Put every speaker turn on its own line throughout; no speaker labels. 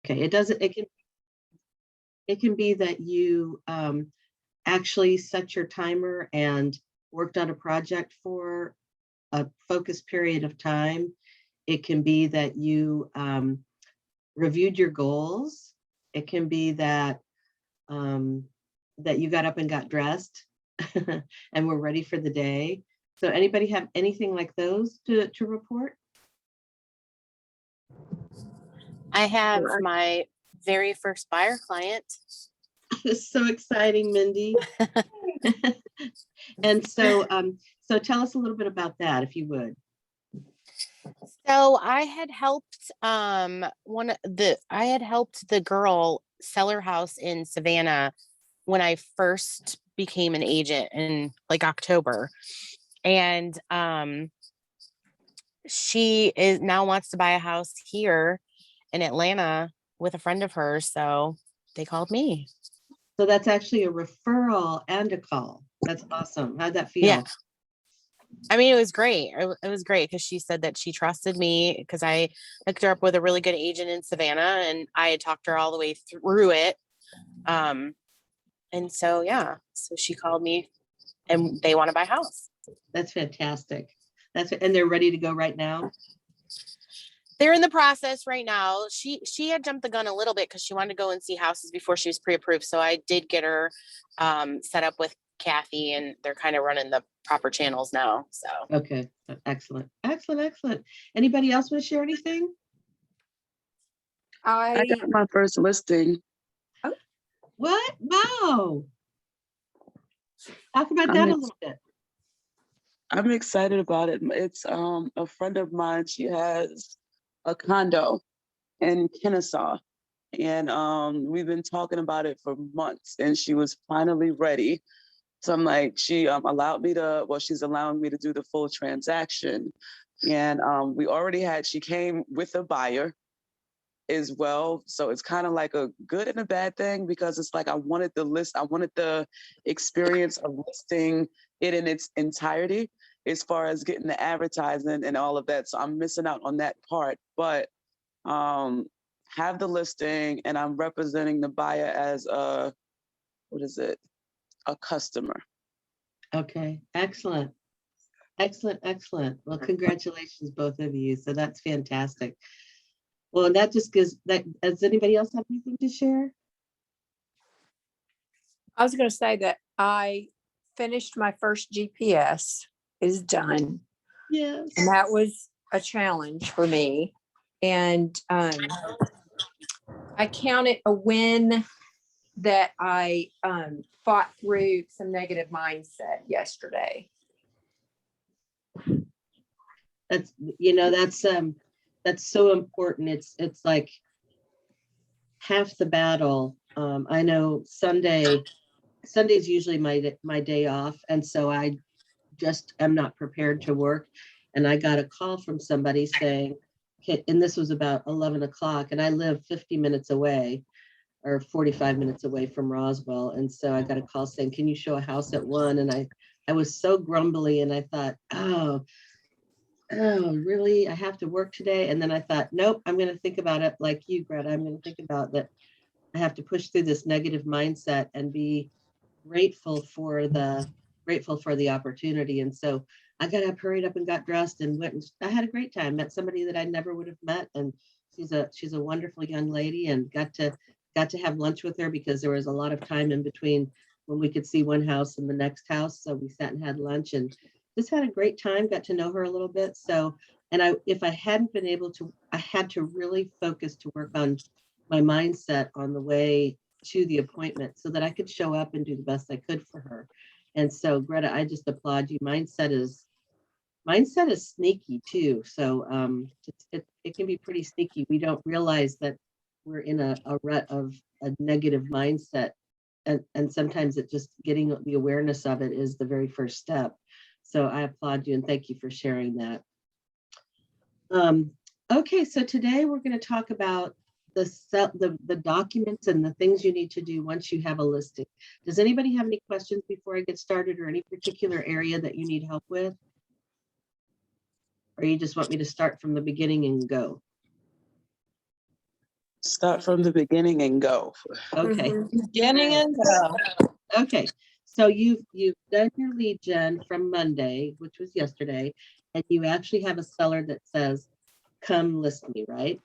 Okay, it can be that you actually set your timer and worked on a project for a focused period of time. It can be that you reviewed your goals. It can be that that you got up and got dressed and were ready for the day. So anybody have anything like those to report?
I have my very first buyer client.
It's so exciting, Mindy. And so so tell us a little bit about that, if you would.
So I had helped the girl sell her house in Savannah when I first became an agent in like October. And she is now wants to buy a house here in Atlanta with a friend of hers. So they called me.
So that's actually a referral and a call. That's awesome. How'd that feel?
Yeah. I mean, it was great. It was great because she said that she trusted me because I hooked her up with a really good agent in Savannah and I had talked her all the way through it. And so, yeah, so she called me and they want to buy a house.
That's fantastic. And they're ready to go right now.
They're in the process right now. She had jumped the gun a little bit because she wanted to go and see houses before she was pre-approved. So I did get her set up with Kathy and they're kind of running the proper channels now. So
okay, excellent. Anybody else want to share anything?
I got my first listing.
Oh, what? Wow. Talk about that a little bit.
I'm excited about it. It's a friend of mine. She has a condo in Kennesaw, and we've been talking about it for months, and she was finally ready. So I'm like, she's allowing me to do the full transaction. And she came with a buyer as well. So it's kind of like a good and a bad thing because it's like I wanted the experience of listing it in its entirety as far as getting the advertising and all of that. So I'm missing out on that part, but have the listing and I'm representing the buyer as a customer.
Okay, excellent. Well, congratulations, both of you. So that's fantastic. Well, and that just gives that. Does anybody else have anything to share?
I was going to say that I finished my first GPS. Is done.
Yes.
And that was a challenge for me. And I count it a win that I fought through some negative mindset yesterday.
That's so important. It's like half the battle. I know Sunday's usually my day off, and so I just am not prepared to work. And I got a call from somebody saying, and this was about 11 o'clock, and I live 50 minutes away or 45 minutes away from Roswell. And so I got a call saying, can you show a house at 1? And I was so grumbly and I thought, oh, really? I have to work today? And then I thought, nope, I'm going to think about it like you, Greta. I'm going to think about that. I have to push through this negative mindset and be grateful for the opportunity. And so I got up, hurried up and got dressed and went, and I had a great time. Met somebody that I never would have met. And she's a wonderful young lady, and got to have lunch with her because there was a lot of time in between when we could see one house and the next house. So we sat and had lunch and just had a great time, got to know her a little bit. So, and if I hadn't been able to, I had to really focus to work on my mindset on the way to the appointment so that I could show up and do the best I could for her. And so, Greta, I just applaud you. Mindset is sneaky too. So it can be pretty sneaky. We don't realize that we're in a rut of a negative mindset. And sometimes it just getting the awareness of it is the very first step. So I applaud you and thank you for sharing that. Okay, so today we're going to talk about the documents and the things you need to do once you have a listing. Does anybody have any questions before I get started, or any particular area that you need help with? Or you just want me to start from the beginning and go?
Start from the beginning and go.
Okay.
Beginning and
Okay, so you've done your lead gen from Monday, which was yesterday, and you actually have a seller that says, "Come list me," right?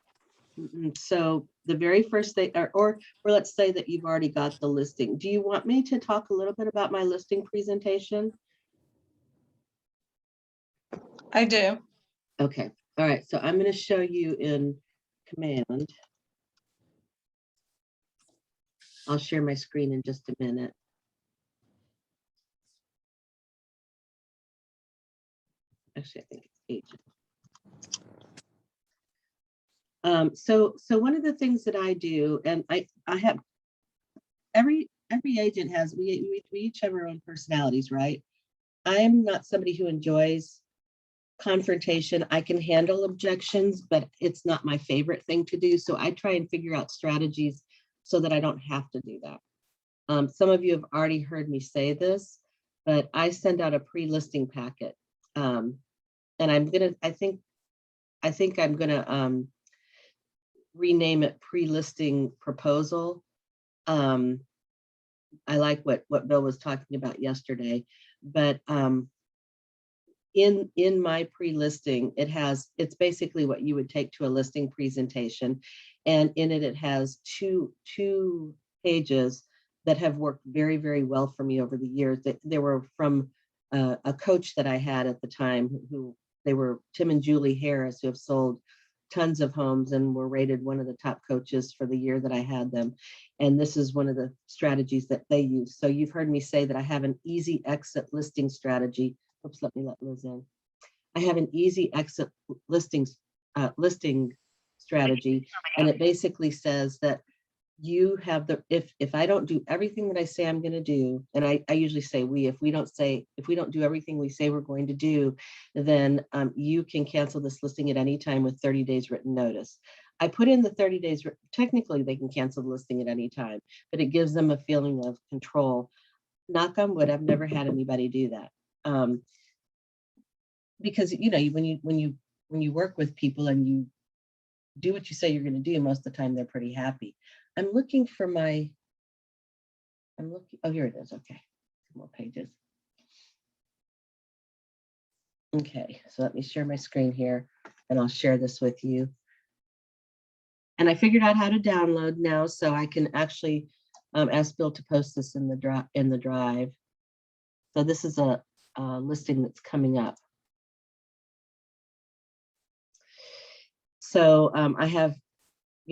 So the very first thing, or let's say that you've already got the listing. Do you want me to talk a little bit about my listing presentation?
I do.
Okay, all right. So I'm going to show you in Command. I'll share my screen in just a minute. Actually, I think it's agent. So one of the things that I do, and I have every agent has, we each have our own personalities, right? I'm not somebody who enjoys confrontation. I can handle objections, but it's not my favorite thing to do. So I try and figure out strategies so that I don't have to do that. Some of you have already heard me say this, but I send out a pre-listing packet. And I think I'm gonna rename it pre-listing proposal. I like what Bill was talking about yesterday, but in my pre-listing, it's basically what you would take to a listing presentation, and in it has two pages that have worked very, very well for me over the years. They were from a coach that I had at the time, who they were Tim and Julie Harris, who have sold tons of homes and were rated one of the top coaches for the year that I had them. And this is one of the strategies that they use. So you've heard me say that I have an easy exit listing strategy. Oops, let me let Liz in. I have an easy exit listing strategy. And it basically says that you have if I don't do everything that I say I'm going to do, and I usually say if we don't do everything we say we're going to do, then you can cancel this listing at any time with 30 days written notice. I put in the 30 days, technically they can cancel the listing at any time, but it gives them a feeling of control. Knock on wood, I've never had anybody do that. Because when you work with people and you do what you say you're going to do, most of the time they're pretty happy. I'm looking, oh, here it is. Okay, some more pages. Okay, so let me share my screen here and I'll share this with you. And I figured out how to download now, so I can actually ask Bill to post this in the drive. So this is a listing that's coming up. So I have,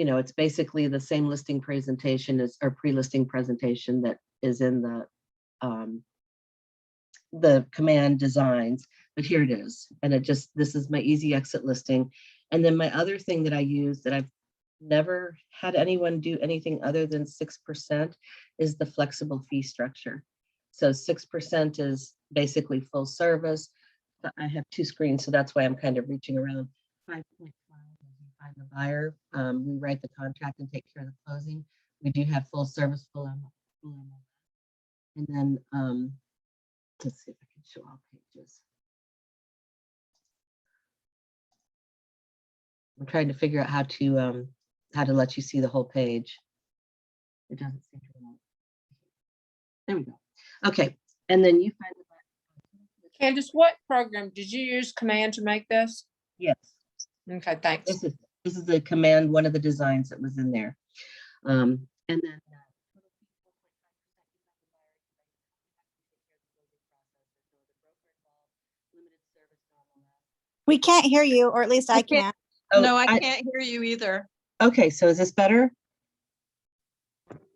it's basically the same listing presentation or pre-listing presentation that is in the Command designs, but here it is. And this is my easy exit listing. And then my other thing that I use that I've never had anyone do anything other than 6% is the flexible fee structure. So 6% is basically full service. But I have two screens, so that's why I'm kind of reaching around. 5.5. Find the buyer, we write the contract and take care of the closing. We do have full service, full and then let's see if I can show all pages. I'm trying to figure out how to let you see the whole page. It doesn't seem to work. There we go. Okay, and then you find the button.
Candace, what program did you use Command to make this?
Yes.
Okay, thanks.
This is the Command, one of the designs that was in there. And then
We can't hear you, or at least I can't.
no, I can't hear you either.
Okay, so is this better?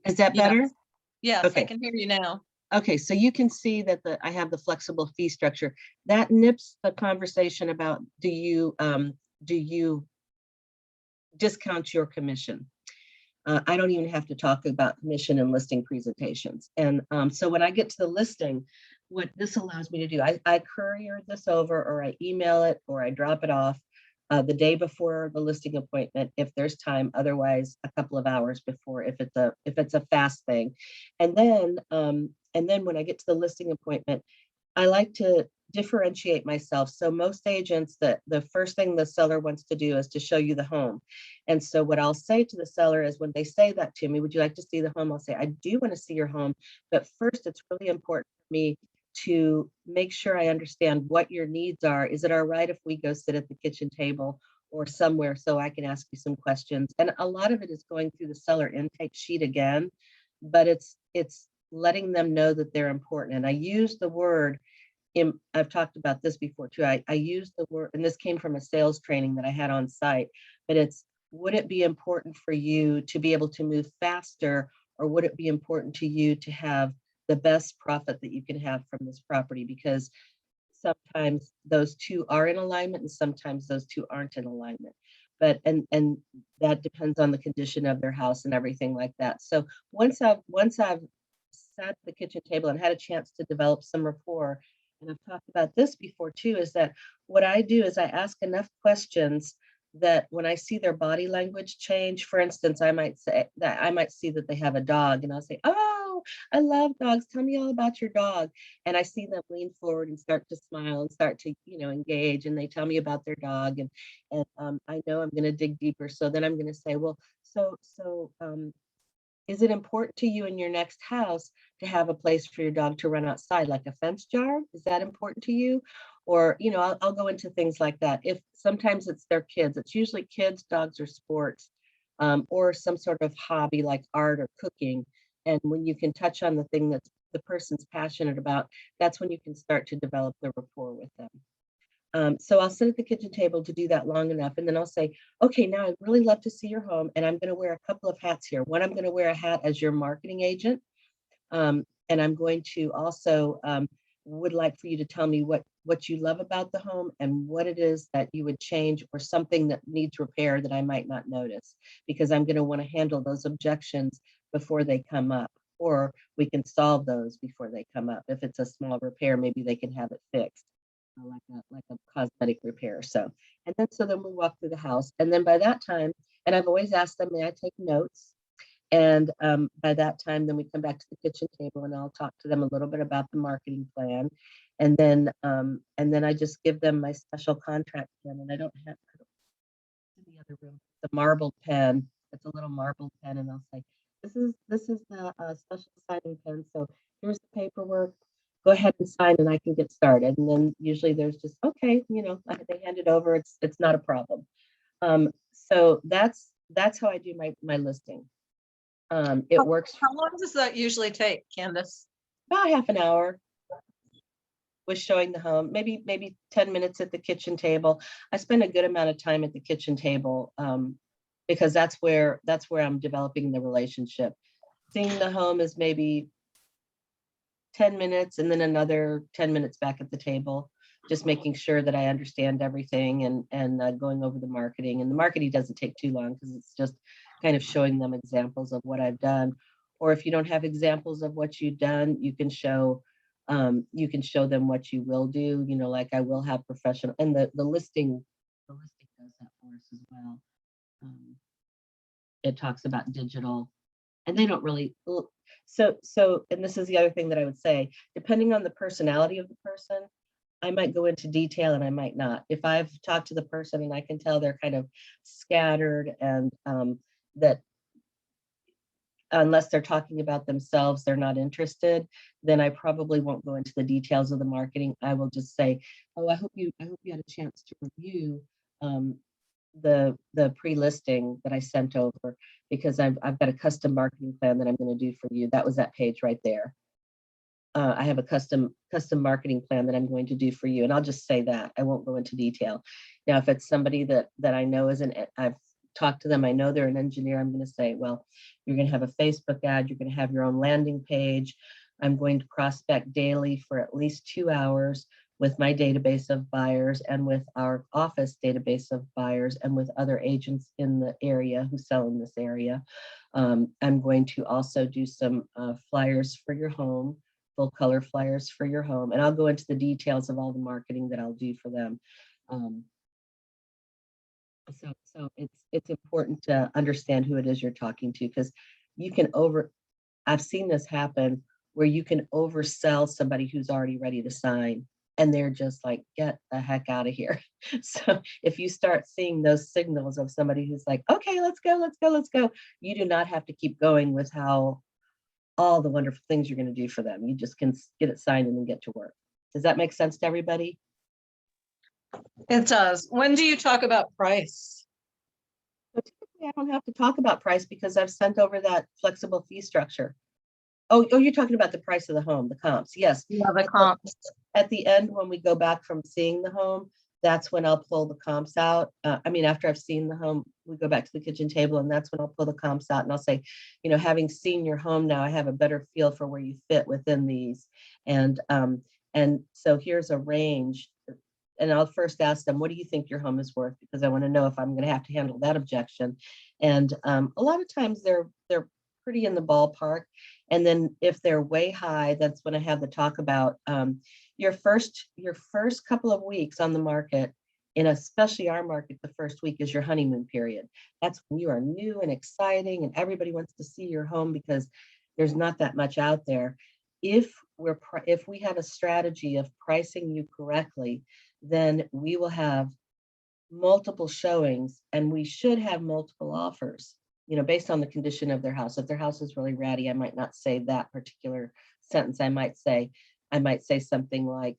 Is that
Yeah.
better?
Yes,
Okay.
I can hear you now.
Okay, so you can see that I have the flexible fee structure. That nips the conversation about do you discount your commission? I don't even have to talk about commission and listing presentations. And so when I get to the listing, what this allows me to do, I courier this over, or I email it, or I drop it off the day before the listing appointment, if there's time, otherwise a couple of hours before, if it's a fast thing. And then when I get to the listing appointment, I like to differentiate myself. So most agents, the first thing the seller wants to do is to show you the home. And so what I'll say to the seller is when they say that to me, would you like to see the home? I'll say, I do want to see your home, but first it's really important for me to make sure I understand what your needs are. Is it all right if we go sit at the kitchen table or somewhere so I can ask you some questions? And a lot of it is going through the seller intake sheet again, but it's letting them know that they're important. And I use the word, I've talked about this before too. I use the word, and this came from a sales training that I had on site, but it's, would it be important for you to be able to move faster, or would it be important to you to have the best profit that you can have from this property? Because sometimes those two are in alignment and sometimes those two aren't in alignment. But and that depends on the condition of their house and everything like that. So once I've sat at the kitchen table and had a chance to develop some rapport, and I've talked about this before too, is that what I do is I ask enough questions that when I see their body language change, for instance, I might see that they have a dog, and I'll say, "Oh, I love dogs. Tell me all about your dog." And I see them lean forward and start to smile and start to, engage, and they tell me about their dog, and I know I'm going to dig deeper. So then I'm going to say, "Well, is it important to you in your next house to have a place for your dog to run outside, like a fenced yard? Is that important to you?" Or, I'll go into things like that. If sometimes it's their kids, it's usually kids, dogs, or sports, or some sort of hobby like art or cooking. And when you can touch on the thing that the person's passionate about, that's when you can start to develop the rapport with them. So I'll sit at the kitchen table to do that long enough. And then I'll say, okay, now I'd really love to see your home. And I'm going to wear a couple of hats here. One, I'm going to wear a hat as your marketing agent. And I'm going to also would like for you to tell me what you love about the home and what it is that you would change or something that needs repair that I might not notice, because I'm going to want to handle those objections before they come up, or we can solve those before they come up. If it's a small repair, maybe they can have it fixed, like a cosmetic repair. So then we walk through the house, and then by that time, and I've always asked them, may I take notes? And by that time, then we come back to the kitchen table, and I'll talk to them a little bit about the marketing plan, and then I just give them my special contract pen, and I don't have in the other room the marbled pen. It's a little marbled pen, and I'll say, this is the special signing pen. So here's the paperwork. Go ahead and sign, and I can get started. And then usually there's just, okay, they hand it over. It's not a problem. So that's how I do my listing. It works
How long does that usually take, Candace?
about half an hour with showing the home, maybe 10 minutes at the kitchen table. I spend a good amount of time at the kitchen table because that's where I'm developing the relationship. Seeing the home is maybe 10 minutes and then another 10 minutes back at the table, just making sure that I understand everything and going over the marketing. And the marketing doesn't take too long because it's just kind of showing them examples of what I've done. Or if you don't have examples of what you've done, you can show them what you will do, like I will have professional, and the listing does that for us as well. It talks about digital, and they don't really, so, and this is the other thing that I would say, depending on the personality of the person, I might go into detail and I might not. If I've talked to the person and I can tell they're kind of scattered and that unless they're talking about themselves, they're not interested, then I probably won't go into the details of the marketing. I will just say, oh, I hope you had a chance to review the pre-listing that I sent over, because I've got a custom marketing plan that I'm going to do for you. That was that page right there. I have a custom marketing plan that I'm going to do for you. And I'll just say that. I won't go into detail. Now, if it's somebody that I know I've talked to them, I know they're an engineer, I'm going to say, well, you're going to have a Facebook ad, you're going to have your own landing page. I'm going to prospect daily for at least 2 hours with my database of buyers and with our office database of buyers and with other agents in the area who sell in this area. I'm going to also do some flyers for your home, full color flyers for your home. And I'll go into the details of all the marketing that I'll do for them. So it's important to understand who it is you're talking to, because I've seen this happen where you can oversell somebody who's already ready to sign. and they're just like, get the heck out of here. So if you start seeing those signals of somebody who's like, okay, let's go, let's go, let's go, you do not have to keep going with how all the wonderful things you're going to do for them. You just can get it signed and then get to work. Does that make sense to everybody?
It does. When do you talk about price?
So typically I don't have to talk about price because I've sent over that flexible fee structure. Oh, you're talking about the price of the home, the comps. Yes.
Yeah, the comps.
At the end, when we go back from seeing the home, that's when I'll pull the comps out. I mean, after I've seen the home, we go back to the kitchen table, and that's when I'll pull the comps out and I'll say, you know, having seen your home now, I have a better feel for where you fit within these. And so here's a range. And I'll first ask them, what do you think your home is worth? Because I want to know if I'm going to have to handle that objection. And a lot of times they're pretty in the ballpark. And then if they're way high, that's when I have the talk about your first couple of weeks on the market, and especially our market, the first week is your honeymoon period. That's when you are new and exciting and everybody wants to see your home because there's not that much out there. If we have a strategy of pricing you correctly, then we will have multiple showings and we should have multiple offers, you know, based on the condition of their house. If their house is really ratty, I might not say that particular sentence. I might say something like,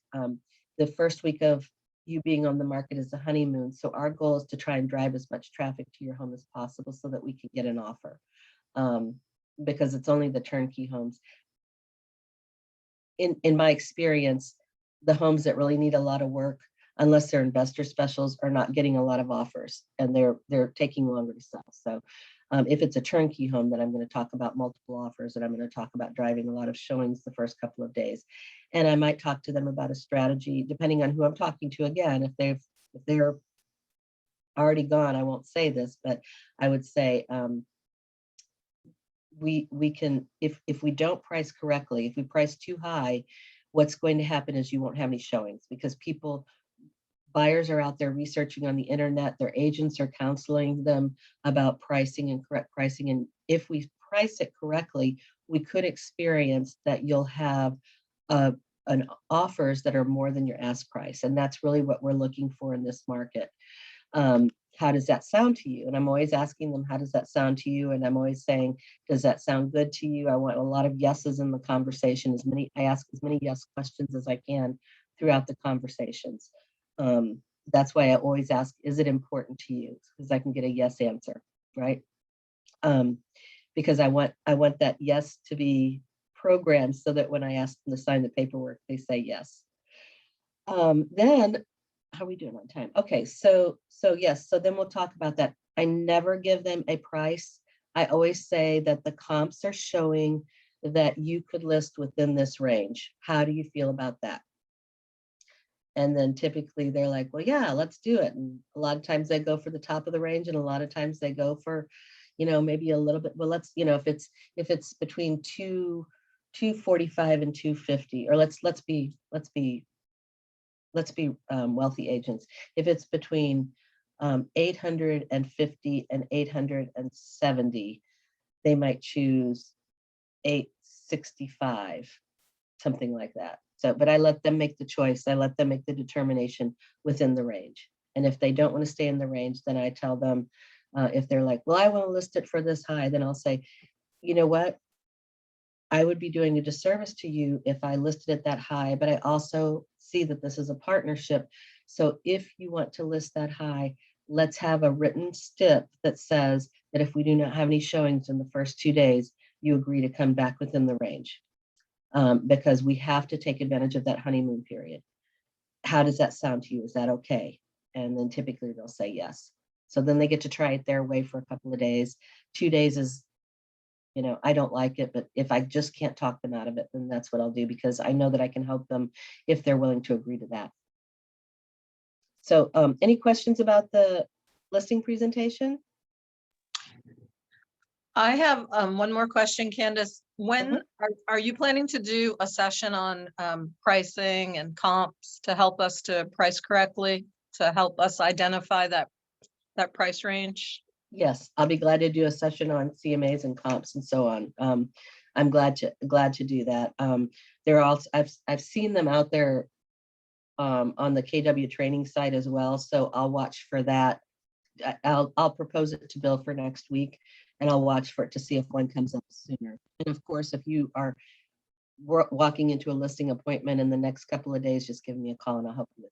the first week of you being on the market is a honeymoon. So our goal is to try and drive as much traffic to your home as possible so that we can get an offer, because it's only the turnkey homes. In my experience, the homes that really need a lot of work, unless they're investor specials, are not getting a lot of offers, and they're taking longer to sell. So if it's a turnkey home, then I'm going to talk about multiple offers, and I'm going to talk about driving a lot of showings the first couple of days. And I might talk to them about a strategy, depending on who I'm talking to. Again, if they're already gone, I won't say this, but I would say we can, if we don't price correctly, if we price too high, what's going to happen is you won't have any showings because buyers are out there researching on the internet, their agents are counseling them about pricing and correct pricing. And if we price it correctly, we could experience that you'll have an offers that are more than your ask price. And that's really what we're looking for in this market. How does that sound to you? And I'm always asking them, how does that sound to you? And I'm always saying, does that sound good to you? I want a lot of yeses in the conversation. I ask as many yes questions as I can throughout the conversations. That's why I always ask, is it important to you? Because I can get a yes answer, right? Because I want that yes to be programmed so that when I ask them to sign the paperwork, they say yes. Then, how are we doing on time? Okay, so yes, so then we'll talk about that. I never give them a price. I always say that the comps are showing that you could list within this range. How do you feel about that? And then typically they're like, well, yeah, let's do it. And a lot of times they go for the top of the range, and a lot of times they go for, you know, maybe a little bit, well, let's, you know, if it's between 245 and 250, or let's be wealthy agents. If it's between 850 and 870, they might choose 865, something like that. So, but I let them make the choice. I let them make the determination within the range. And if they don't want to stay in the range, then I tell them, if they're like, well, I want to list it for this high, then I'll say, you know what? I would be doing a disservice to you if I listed it that high, but I also see that this is a partnership. So if you want to list that high, let's have a written stip that says that if we do not have any showings in the first 2 days, you agree to come back within the range. Because we have to take advantage of that honeymoon period. How does that sound to you? Is that okay? And then typically they'll say yes. So then they get to try it their way for a couple of days. 2 days is, you know, I don't like it, but if I just can't talk them out of it, then that's what I'll do, because I know that I can help them if they're willing to agree to that. So any questions about the listing presentation?
I have one more question, Candace. When are you planning to do a session on pricing and comps to help us to price correctly, to help us identify that price range?
Yes, I'll be glad to do a session on CMAs and comps and so on. I'm glad to do that. They're also, I've seen them out there on the KW training site as well. So I'll watch for that. I'll propose it to Bill for next week, and I'll watch for it to see if one comes up sooner. And of course, if you are walking into a listing appointment in the next couple of days, just give me a call and I'll help you with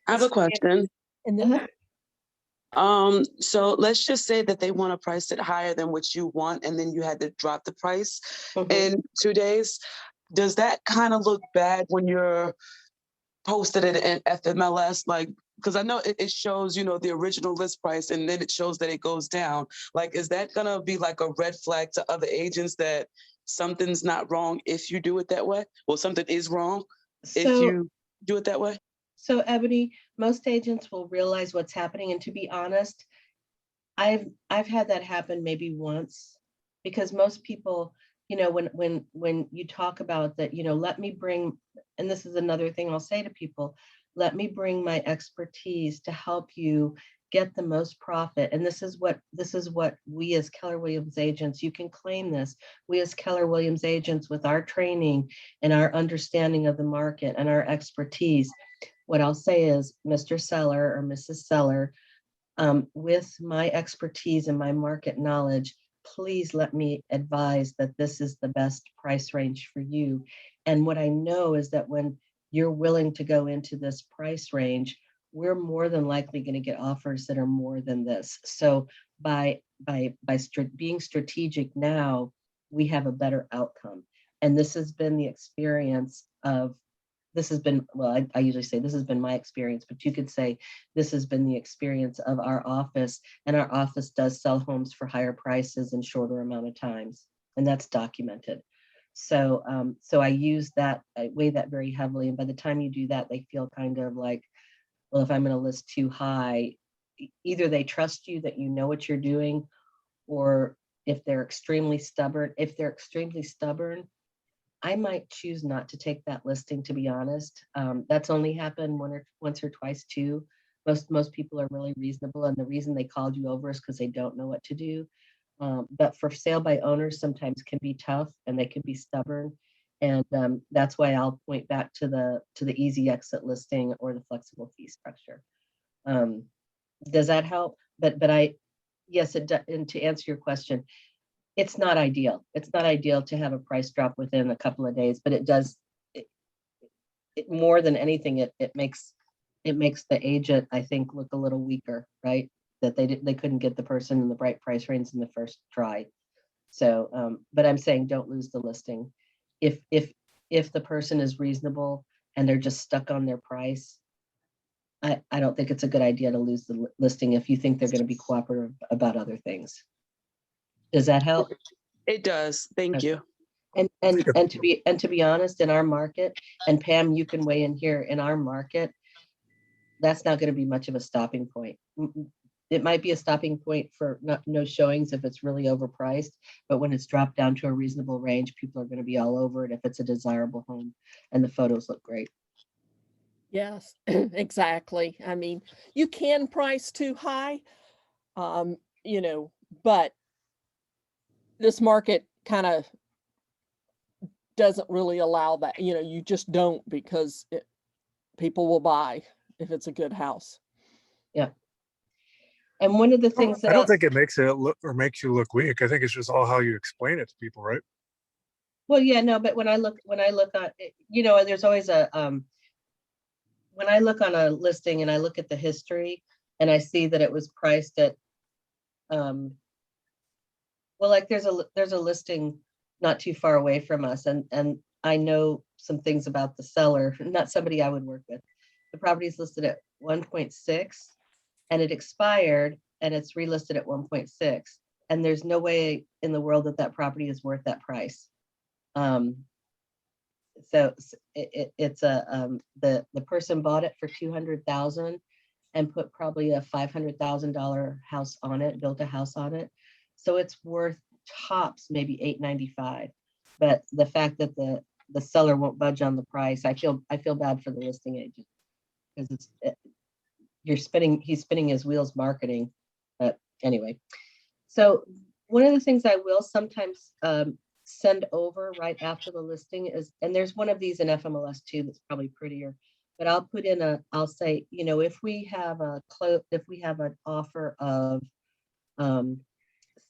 I have a question.
And
it.
then
So let's just say that they want to price it higher than what you want, and then you had to drop the price
Mhm.
in 2 days. Does that kind of look bad when you're posted it in FMLS? Like, because I know it shows, the original list price, and then it shows that it goes down. Like, is that gonna be like a red flag to other agents that something's not wrong if you do it that way? Well, something is wrong if
So,
you do it that way?
so Ebony, most agents will realize what's happening. And to be honest, I've had that happen maybe once, because most people, when you talk about that, let me bring, and this is another thing I'll say to people, let me bring my expertise to help you get the most profit. And this is what we as Keller Williams agents, you can claim this. We as Keller Williams agents, with our training and our understanding of the market and our expertise, what I'll say is, Mr. Seller or Mrs. Seller, with my expertise and my market knowledge, please let me advise that this is the best price range for you. And what I know is that when you're willing to go into this price range, we're more than likely going to get offers that are more than this. So by being strategic now, we have a better outcome. And this has been the experience of, well, I usually say this has been my experience, but you could say this has been the experience of our office, and our office does sell homes for higher prices in shorter amount of times, and that's documented. So, I use that, I weigh that very heavily. And by the time you do that, they feel kind of like, well, if I'm going to list too high, either they trust you that you know what you're doing, or if they're extremely stubborn, I might choose not to take that listing, to be honest. That's only happened once or twice too. Most people are really reasonable, and the reason they called you over is because they don't know what to do. But for sale by owners, sometimes can be tough, and they can be stubborn, and that's why I'll point back to the easy exit listing or the flexible fee structure. Does that help? But yes, it does. And to answer your question, it's not ideal. It's not ideal to have a price drop within a couple of days, but it does. It more than anything, it makes the agent, I think, look a little weaker, right? That they couldn't get the person in the right price range in the first try. So, but I'm saying don't lose the listing. If the person is reasonable and they're just stuck on their price, I don't think it's a good idea to lose the listing if you think they're going to be cooperative about other things. Does that help?
It does. Thank
Okay.
you.
And to be honest, in our market, and Pam, you can weigh in here, in our market, that's not going to be much of a stopping point. It might be a stopping point for no showings if it's really overpriced, but when it's dropped down to a reasonable range, people are going to be all over it if it's a desirable home and the photos look great.
yes, exactly. I mean, you can price too high, but this market kind of doesn't really allow that. You just don't, because people will buy if it's a good house.
Yeah. And one of the things that
I don't think it makes it look or makes you look weak. I think it's just all how you explain it to people, right?
well, yeah, no, but when I look on, there's always a, when I look on a listing and I look at the history and I see that it was priced at, well, like there's a listing not too far away from us, and I know some things about the seller, not somebody I would work with. The property is listed at 1.6 and it expired and it's relisted at 1.6. And there's no way in the world that property is worth that price. So it's the person bought it for 200,000 and put probably a $500,000 house on it, built a house on it. So it's worth tops maybe $895. But the fact that the seller won't budge on the price, I feel bad for the listing agent, because he's spinning his wheels marketing. But anyway, so one of the things I will sometimes send over right after the listing is, and there's one of these in FMLS too that's probably prettier, but I'll put in I'll say, you know, if we have if we have an offer of,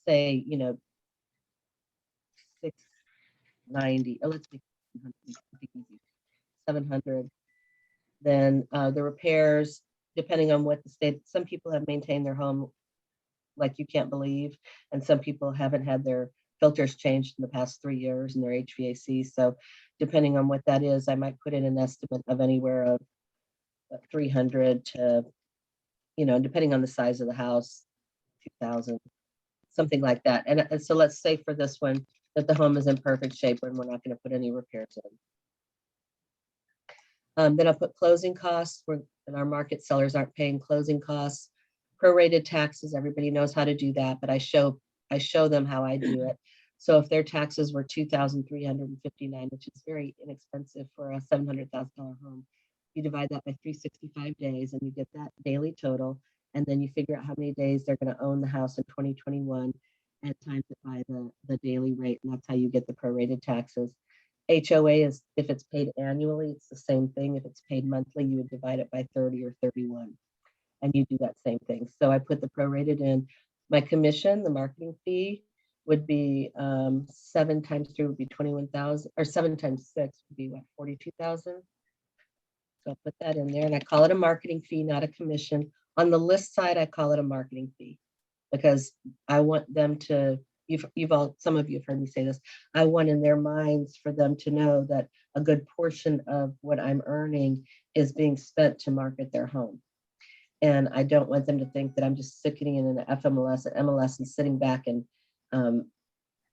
say, you know, 690, let's make it easy, 700, then the repairs, depending on what the state, some people have maintained their home like you can't believe, and some people haven't had their filters changed in the past 3 years in their HVAC. So depending on what that is, I might put in an estimate of anywhere of 300 to, you know, depending on the size of the house, 2,000, something like that. And so let's say for this one that the home is in perfect shape and we're not going to put any repairs in. Then I'll put closing costs, and our market sellers aren't paying closing costs. Prorated taxes, everybody knows how to do that, but I show them how I do it. So if their taxes were $2,359, which is very inexpensive for a $700,000 home, you divide that by 365 days and you get that daily total. And then you figure out how many days they're going to own the house in 2021 and times it by the daily rate. And that's how you get the prorated taxes. HOA is, if it's paid annually, it's the same thing. If it's paid monthly, you would divide it by 30 or 31. And you do that same thing. So I put the prorated in. My commission, the marketing fee, would be 7 times 3 would be 21,000, or 7 times 6 would be what, 42,000. So I'll put that in there, and I call it a marketing fee, not a commission. On the list side, I call it a marketing fee because I want them to. Some of you have heard me say this. I want in their minds for them to know that a good portion of what I'm earning is being spent to market their home. And I don't want them to think that I'm just sitting in an FMLS or MLS and sitting back and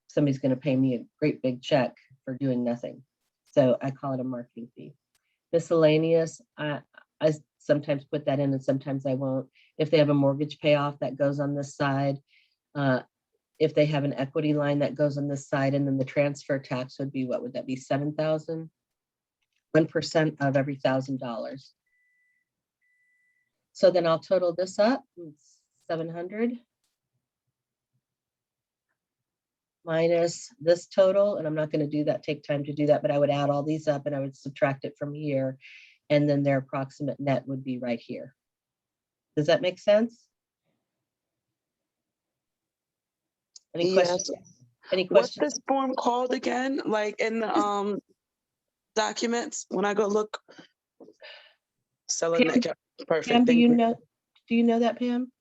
somebody's going to pay me a great big check for doing nothing. So I call it a marketing fee. Miscellaneous, I sometimes put that in and sometimes I won't. If they have a mortgage payoff, that goes on this side. If they have an equity line, that goes on this side. And then the transfer tax would be, what would that be, 7,000? 1% of every $1,000. So then I'll total this up, 700 minus this total, and I'm not going to do that, take time to do that, but I would add all these up and I would subtract it from here, and then their approximate net would be right here. Does that make sense? Any questions? Any questions?
What's this form called again? Like in the documents, when I go look. Seller net cap. Perfect.
Pam, do you know that, Pam?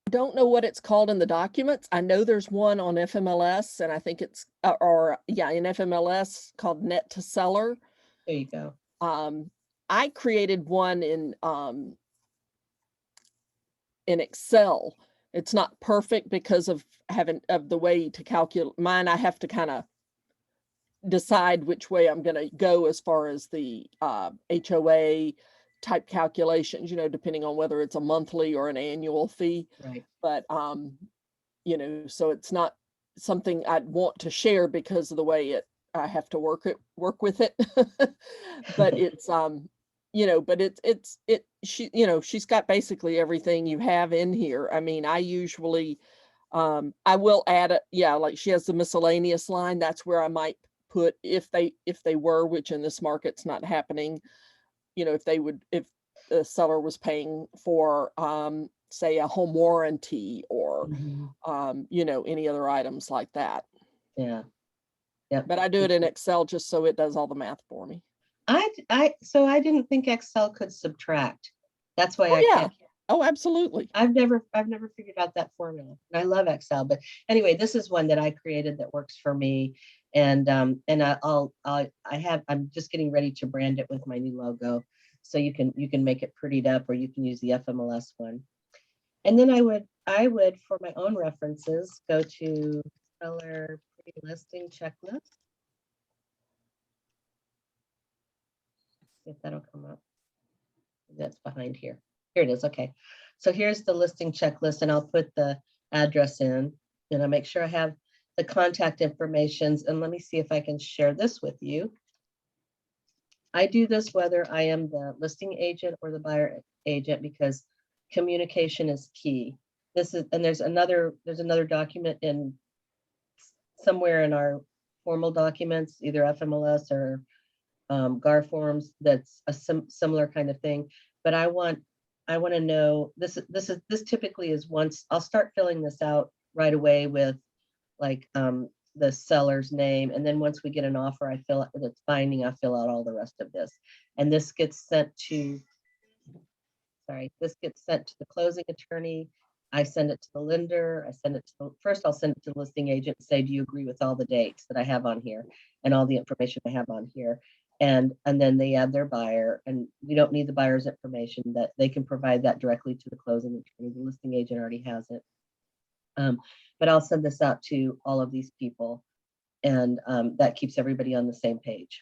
I don't know what it's called in the documents. I know there's one on FMLS, and I think it's in FMLS called net to seller.
There you go.
I created one in Excel. It's not perfect because of the way to calculate mine. I have to kind of decide which way I'm going to go as far as the HOA type calculations, depending on whether it's a monthly or an annual fee.
Right.
But, so it's not something I'd want to share because of the way I have to work with it. But it's, she's got basically everything you have in here. I mean, I usually, I will add like she has the miscellaneous line. That's where I might put if they were, which in this market's not happening, if the seller was paying for, say, a home warranty or, any other items like that.
Yeah. Yeah.
But I do it in Excel just so it does all the math for me.
So I didn't think Excel could subtract. That's why I can't.
Oh, absolutely.
I've never figured out that formula. And I love Excel, but anyway, this is one that I created that works for me. And I'm just getting ready to brand it with my new logo. So you can make it prettied up, or you can use the FMLS one. And then I would for my own references go to seller pre-listing checklist. See if that'll come up. That's behind here. Here it is. Okay. So here's the listing checklist, and I'll put the address in, and I'll make sure I have the contact information. And let me see if I can share this with you. I do this whether I am the listing agent or the buyer agent because communication is key. There's another document in somewhere in our formal documents, either FMLS or GAR forms, that's a similar kind of thing. But I want to know, this typically is once, I'll start filling this out right away with like the seller's name. And then once we get an offer, I fill that's binding, I fill out all the rest of this. And this gets sent to, this gets sent to the closing attorney. I send it to the lender. I send it to first I'll send it to the listing agent and say, do you agree with all the dates that I have on here and all the information I have on here? And then they add their buyer, and we don't need the buyer's information, that they can provide that directly to the closing attorney. The listing agent already has it. But I'll send this out to all of these people, and that keeps everybody on the same page.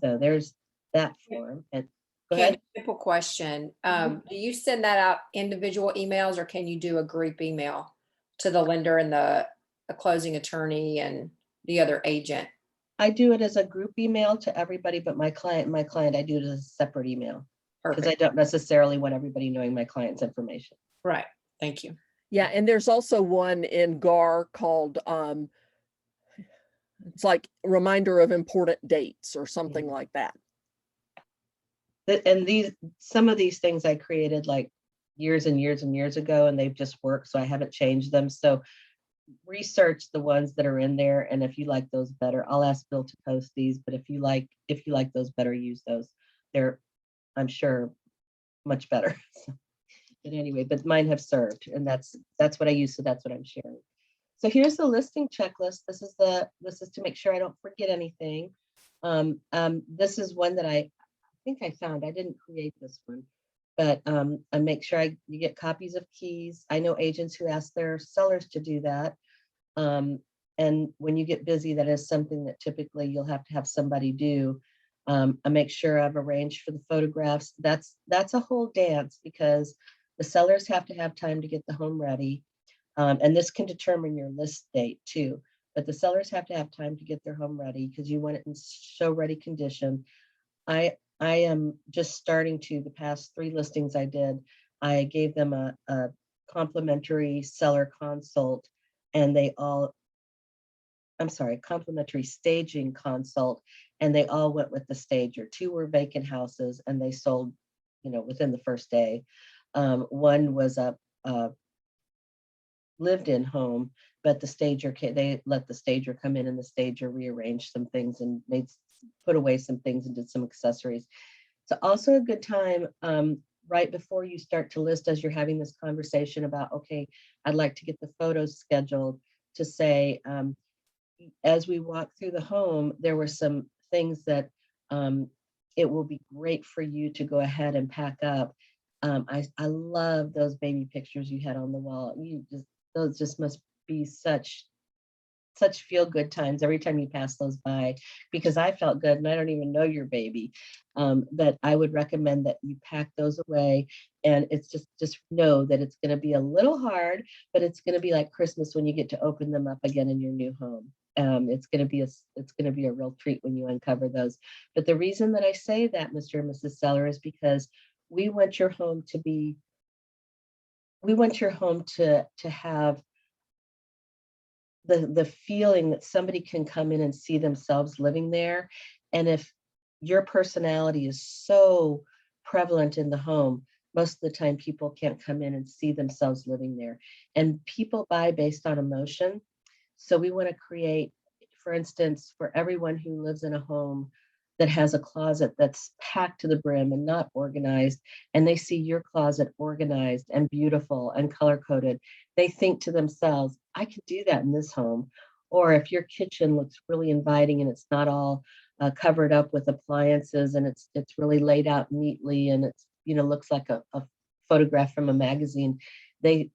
So there's that form. And go ahead.
Simple question. Do you send that out individual emails, or can you do a group email to the lender and the closing attorney and the other agent?
I do it as a group email to everybody, but my client, I do it as a separate email because I don't necessarily want everybody knowing my client's information.
Right. Thank you.
Yeah, and there's also one in GAR called it's like reminder of important dates or something like that.
And some of these things I created like years and years and years ago, and they've just worked, so I haven't changed them. So research the ones that are in there, and if you like those better, I'll ask Bill to post these, but if you like those better, use those. They're, I'm sure, much better. But anyway, but mine have served, and that's what I use, so that's what I'm sharing. So here's the listing checklist. This is to make sure I don't forget anything. This is one that I think I found. I didn't create this one, but I make sure you get copies of keys. I know agents who ask their sellers to do that. And when you get busy, that is something that typically you'll have to have somebody do. I make sure I've arranged for the photographs. That's a whole dance because the sellers have to have time to get the home ready. And this can determine your list date too. But the sellers have to have time to get their home ready because you want it in show ready condition. I am just starting to, the past 3 listings I did, I gave them a complimentary seller consult, and complimentary staging consult, and they all went with the stager. 2 were vacant houses, and they sold, within the first day. One was a lived-in home, but they let the stager come in, and the stager rearranged some things and put away some things and did some accessories. So also a good time right before you start to list, as you're having this conversation about, okay, I'd like to get the photos scheduled, to say, as we walk through the home, there were some things that it will be great for you to go ahead and pack up. I love those baby pictures you had on the wall. Those just must be such feel-good times every time you pass those by, because I felt good, and I don't even know your baby. But I would recommend that you pack those away, and it's just know that it's going to be a little hard, but it's going to be like Christmas when you get to open them up again in your new home. It's going to be a real treat when you uncover those. But the reason that I say that, Mr. and Mrs. Seller, is because we want your home to have the feeling that somebody can come in and see themselves living there. And if your personality is so prevalent in the home, most of the time people can't come in and see themselves living there. And people buy based on emotion. So we want to create, for instance, for everyone who lives in a home that has a closet that's packed to the brim and not organized, and they see your closet organized and beautiful and color-coded, they think to themselves, I could do that in this home. Or if your kitchen looks really inviting and it's not all covered up with appliances, and it's really laid out neatly, and it's looks like a photograph from a magazine, the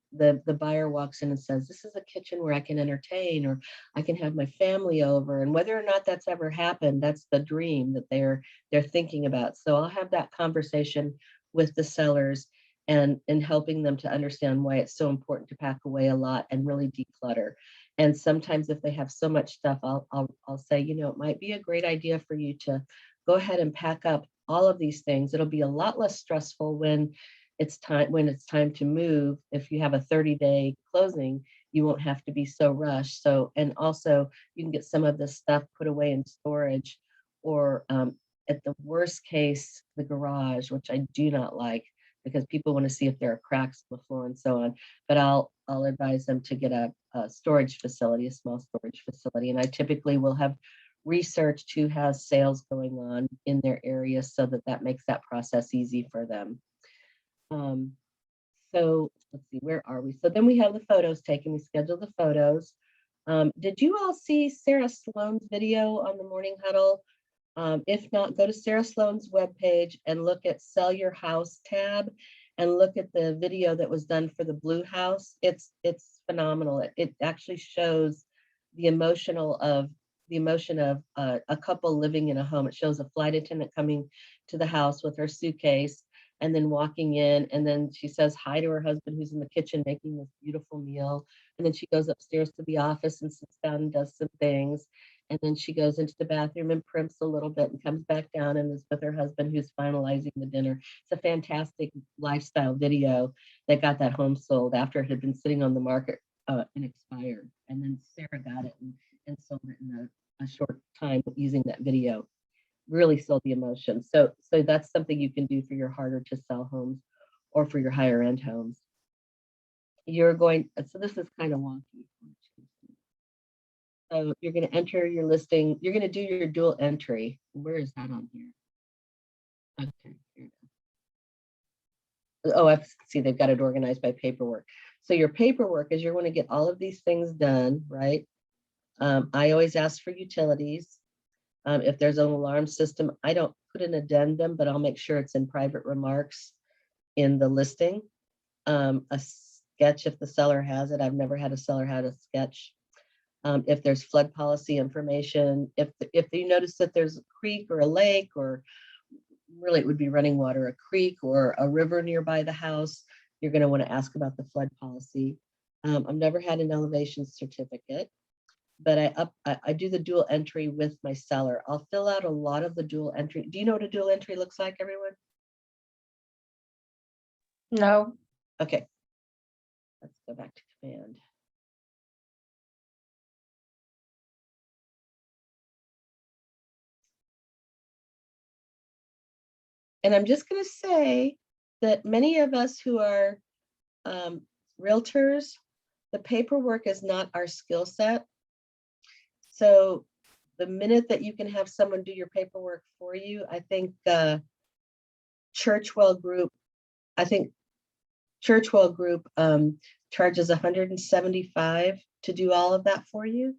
buyer walks in and says, this is a kitchen where I can entertain, or I can have my family over. And whether or not that's ever happened, that's the dream that they're thinking about. So I'll have that conversation with the sellers and helping them to understand why it's so important to pack away a lot and really declutter. And sometimes if they have so much stuff, I'll say, it might be a great idea for you to go ahead and pack up all of these things. It'll be a lot less stressful when it's time to move. If you have a 30-day closing you won't have to be so rushed. So, and also you can get some of this stuff put away in storage, or at the worst case, the garage, which I do not like because people want to see if there are cracks in the floor and so on. But I'll advise them to get a storage facility, a small storage facility. And I typically will have researched who has sales going on in their area so that that makes that process easy for them. So let's see, where are we? So then we have the photos taken. We scheduled the photos. Did you all see Sarah Sloan's video on the Morning Huddle? If not, go to Sarah Sloan's webpage and look at Sell Your House tab and look at the video that was done for the Blue House. It's phenomenal. It actually shows the emotion of a couple living in a home. It shows a flight attendant coming to the house with her suitcase and then walking in, and then she says hi to her husband who's in the kitchen making this beautiful meal. And then she goes upstairs to the office and sits down and does some things. And then she goes into the bathroom and primps a little bit and comes back down and is with her husband who's finalizing the dinner. It's a fantastic lifestyle video that got that home sold after it had been sitting on the market and expired. And then Sarah got it and sold it in a short time using that video. Really sold the emotion. So that's something you can do for your harder to sell homes or for your higher end homes. You're going, so this is kind of wonky. So you're going to enter your listing. You're going to do your dual entry. Where is that on here? Okay. Here it is. Oh, I see they've got it organized by paperwork. So your paperwork is you're going to get all of these things done, right? I always ask for utilities. If there's an alarm system, I don't put an addendum, but I'll make sure it's in private remarks in the listing. A sketch if the seller has it. I've never had a seller had a sketch. If there's flood policy information, if you notice that there's a creek or a lake, or really it would be running water, a creek or a river nearby the house, you're going to want to ask about the flood policy. I've never had an elevation certificate, but I do the dual entry with my seller. I'll fill out a lot of the dual entry. Do you know what a dual entry looks like, everyone?
No.
Okay. Let's go back to command. And I'm just going to say that many of us who are realtors, the paperwork is not our skill set. So the minute that you can have someone do your paperwork for you, I think Churchwell Group charges $175 to do all of that for you.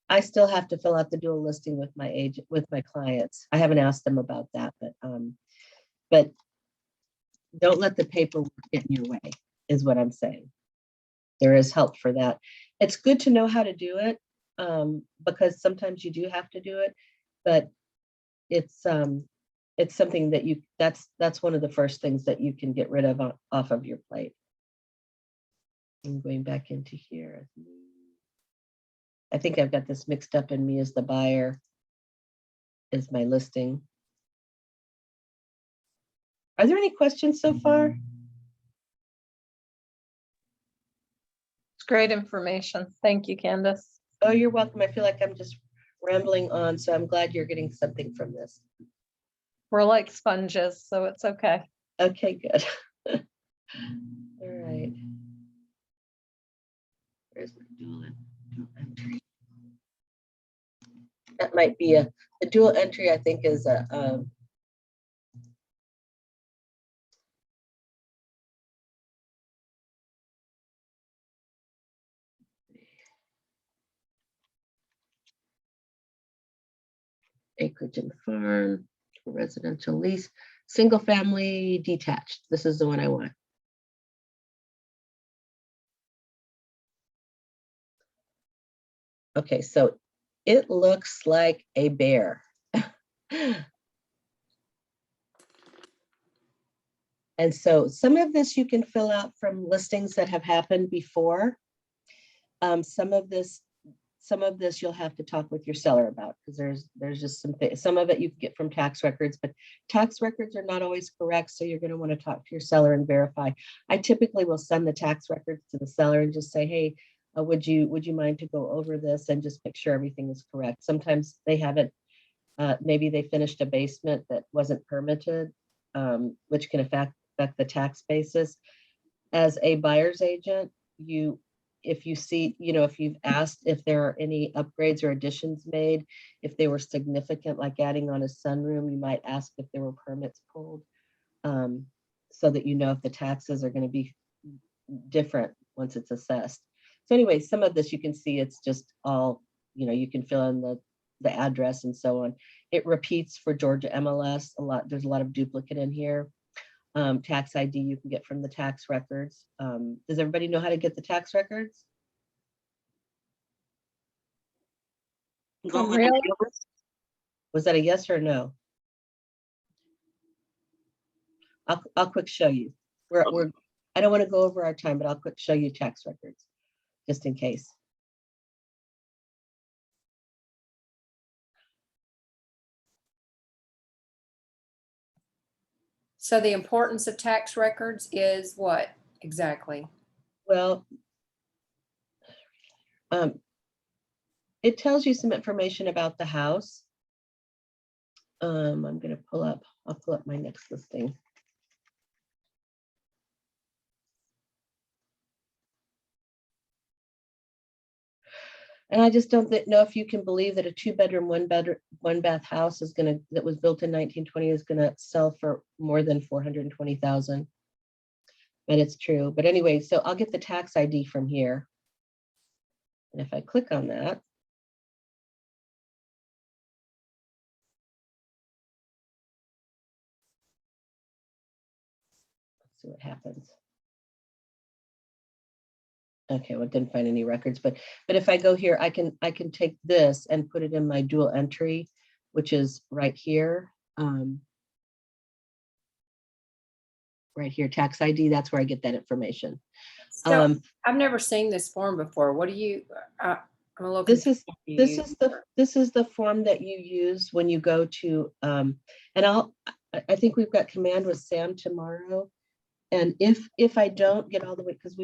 I still have to fill out the dual listing with my agent, with my clients. I haven't asked them about that, but don't let the paperwork get in your way, is what I'm saying. There is help for that. It's good to know how to do it, because sometimes you do have to do it, but it's something that that's one of the first things that you can get rid of off of your plate. I'm going back into here. I think I've got this mixed up in me as the buyer is my listing. Are there any questions so far?
It's great information. Thank you, Candace.
Oh, you're welcome. I feel like I'm just rambling on, so I'm glad you're getting something from this.
We're like sponges, so it's okay.
Okay, good. All right. Where's my dual entry? That might be a dual entry, I think, is a acreage and farm, residential lease, single family detached. This is the one I want. Okay, so it looks like a bear. And so some of this you can fill out from listings that have happened before. Some of this you'll have to talk with your seller about, because there's just some of it you can get from tax records, but tax records are not always correct. So you're going to want to talk to your seller and verify. I typically will send the tax records to the seller and just say, hey, would you mind to go over this and just make sure everything is correct? Sometimes they haven't, maybe they finished a basement that wasn't permitted, which can affect the tax basis. As a buyer's agent, if you see, if you've asked if there are any upgrades or additions made, if they were significant, like adding on a sunroom, you might ask if there were permits pulled, so that if the taxes are going to be different once it's assessed. So anyway, some of this you can see, it's just all, you can fill in the address and so on. It repeats for Georgia MLS a lot. There's a lot of duplicate in here. Tax ID you can get from the tax records. Does everybody know how to get the tax records?
Go ahead.
Really?
Was that a yes or a no? I'll quick show you. I don't want to go over our time, but I'll quick show you tax records just in case.
So the importance of tax records is what exactly?
Well, it tells you some information about the house. I'm going to I'll pull up my next listing. And I just don't know if you can believe that a 2-bedroom, 1-bath house that was built in 1920 is gonna sell for more than 420,000. But it's true. But anyway, so I'll get the tax ID from here. And if I click on that, let's see what happens. Okay, well, it didn't find any records, but if I go here, I can take this and put it in my dual entry, which is right here. Right here, tax ID, that's where I get that information.
So I've never seen this form before. What do you, I'm a little
This is
confused.
the form that you use when you go to, and I think we've got command with Sam tomorrow. And if I don't get all the way, because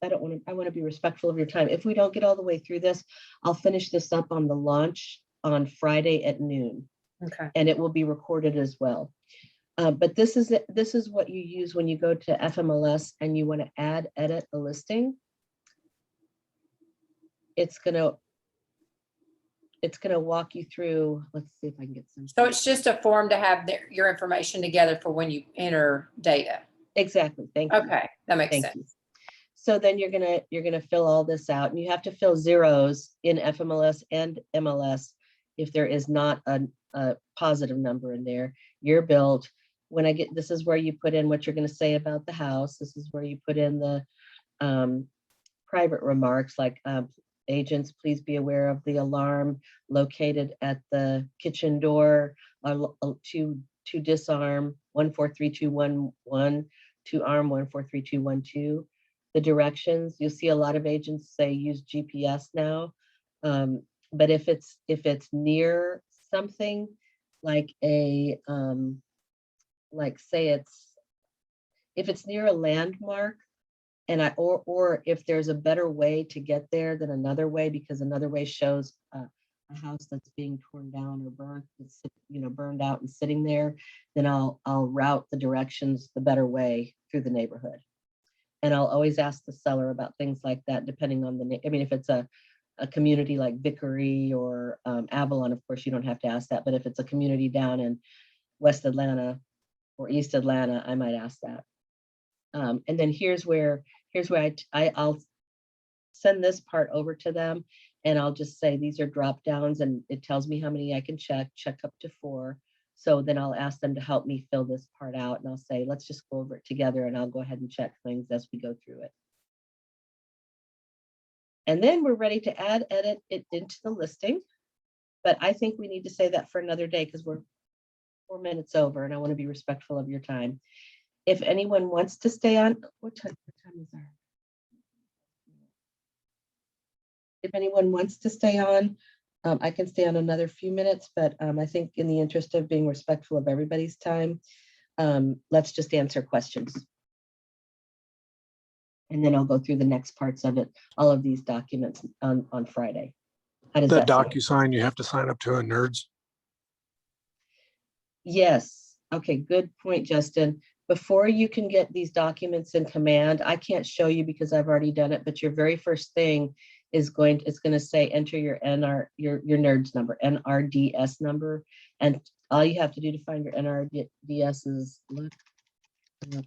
I want to be respectful of your time. If we don't get all the way through this, I'll finish this up on the launch on Friday at noon.
Okay.
And it will be recorded as well. But this is what you use when you go to FMLS and you want to edit a listing. It's gonna walk you through. Let's see if I can get some.
So it's just a form to have your information together for when you enter data.
Exactly. Thank you.
Okay, that makes
Thank
sense.
you. So then you're gonna fill all this out, and you have to fill zeros in FMLS and MLS if there is not a positive number in there. You're built. When this is where you put in what you're going to say about the house. This is where you put in the private remarks like agents, please be aware of the alarm located at the kitchen door to disarm 143211, to arm 143212. The directions, you'll see a lot of agents say use GPS now. But if it's near something like if it's near a landmark, and or if there's a better way to get there than another way, because another way shows a house that's being torn down or burned, burned out and sitting there, then I'll route the directions the better way through the neighborhood. And I'll always ask the seller about things like that, depending on if it's a community like Vickery or Avalon, of course, you don't have to ask that. But if it's a community down in West Atlanta or East Atlanta, I might ask that. And then here's where I'll send this part over to them, and I'll just say these are drop downs, and it tells me how many I can check up to 4. So then I'll ask them to help me fill this part out, and I'll say, let's just go over it together, and I'll go ahead and check things as we go through it. And then we're ready to edit it into the listing. But I think we need to say that for another day because we're 4 minutes over, and I want to be respectful of your time. If anyone wants to stay on, what time is our? If anyone wants to stay on, I can stay on another few minutes, but I think in the interest of being respectful of everybody's time, let's just answer questions. And then I'll go through the next parts of it, all of these documents on Friday. How does
That
that sound?
DocuSign, you have to sign up to a Nerds.
Yes. Okay, good point, Justin. Before you can get these documents in Command, I can't show you because I've already done it, but your very first thing is going to say enter your your Nerds number, NRDS number. And all you have to do to find your NRDS is look up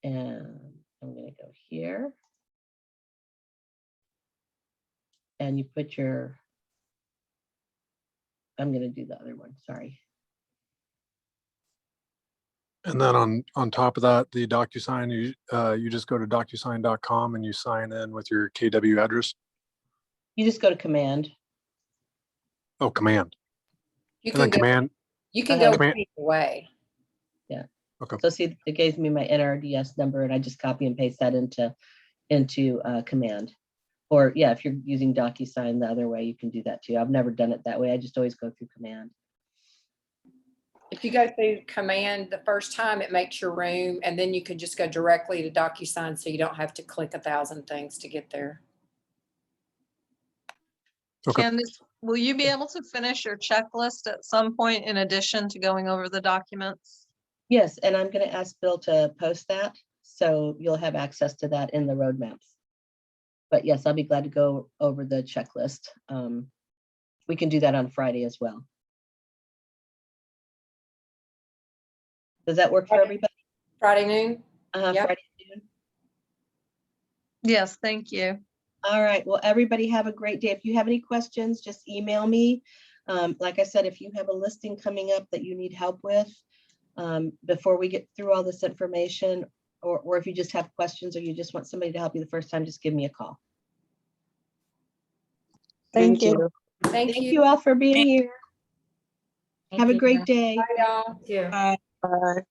and I'm going to go here. And you put your, I'm going to do the other one, sorry.
And then on top of that, the DocuSign, you just go to DocuSign.com and you sign in with your KW address.
You just go to Command.
Oh, Command.
You
And then
can go,
Command.
you can
Uh-huh.
go
Command.
either way.
Okay.
So see, it gave me my NRDS number and I just copy and paste that into Command. Or yeah, if you're using DocuSign the other way, you can do that too. I've never done it that way. I just always go through Command.
If you go through Command the first time, it makes your room, and then you can just go directly to DocuSign, so you don't have to click 1,000 things to get there.
Okay.
Candace, will you be able to finish your checklist at some point in addition to going over the documents?
Yes, and I'm going to ask Bill to post that. So you'll have access to that in the roadmaps. But yes, I'll be glad to go over the checklist. We can do that on Friday as well. Does that work for everybody?
Friday noon? Yep.
Friday noon?
Yes, thank you.
All right. Well, everybody have a great day. If you have any questions, just email me. Like I said, if you have a listing coming up that you need help with before we get through all this information, or if you just have questions or you just want somebody to help you the first time, just give me a call.
Thank you.
Thank
Thank
you.
you all for being here. Have a great day.
Bye, y'all.
Bye.